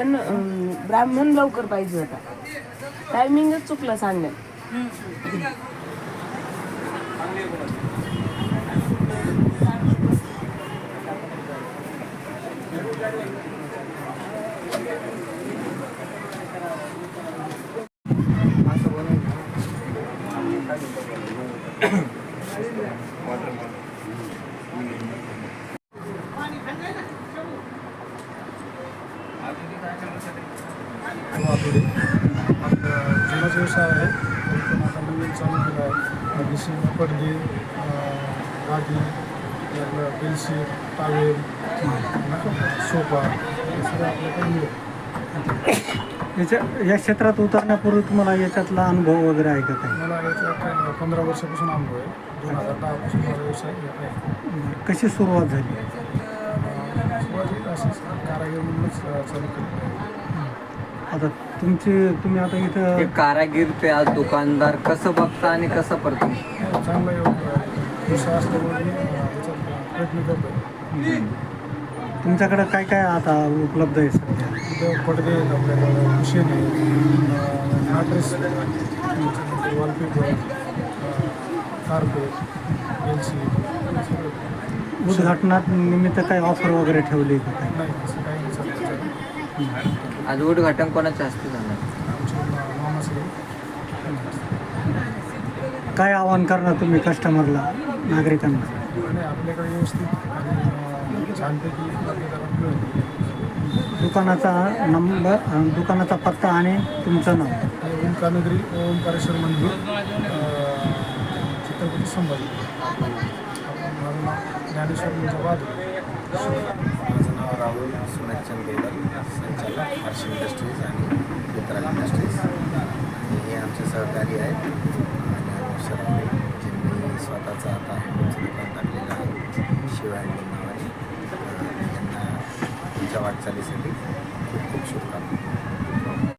पण ब्राह्मण लवकर पाहिजे होता. टायमिंगच चुकलं सांगण्यात. जुना व्यवसाय आहे पण आता नवीन चालू केला आहे. जशी पडदे, गादी, आपलं बेडशीट, टावेल, सोफा हे सगळं आपल्याकडे मिळेल. या क्षेत्रात उतरण्यापूर्वी तुम्हाला याच्यातला अनुभव वगैरे आहे का काही? मला याच्यात 15 वर्षापासून अनुभव आहे. 2010 पासून माझा व्यवसाय आहे. कशी सुरुवात झाली? सुरुवातीला असंच कारागीर म्हणूनच चालू केलं. आता तुम्ही आता इथं कारागीर ते आज दुकानदार कसं बघता आणि कसं पडतं? चांगला व्यवसाय असल्यामुळे मी याच्यात प्रयत्न करतो. तुमच्याकडे काय काय आता उपलब्ध आहे सध्या? इथं पडदे आहेत आपल्याकडं, कुशन आहे, मॅट्रेस, वॉलपेपर, कार्पेट, बेडशीट सगळं. उद्घाटनात निमित्त काय ऑफर वगैरे ठेवली का काय? नाही असं काही नाही चालतं. आज उद्घाटन कोणाच्या हस्ते झालं? आमच्या मामासरी काय आवाहन करणार तुम्ही कस्टमरला, नागरिकांना? आणि आपल्याकडे व्यवस्थित आणि छानपैकी दरात मिळेल. दुकानाचा नंबर, दुकानाचा पत्ता आणि तुमचं नाव? ओंकारनगरी ओंकारेश्वर मंदिर, छत्रपती संभाजी. माझं नाव ज्ञानेश्वर मुंजाबाद. माझं नाव राहुल सुमेशचंद बेदल, संचालक हर्ष इंडस्ट्रीज आणि मित्राल इंडस्ट्रीज. हे आमचे सहकारी आहेत आणि सरांनी ज्यांनी स्वतःचं आता हँडलूमचं दुकान टाकलेलं आहे शिव हँडलूम नावाने. त्यांना तुमच्या वाटचालीसाठी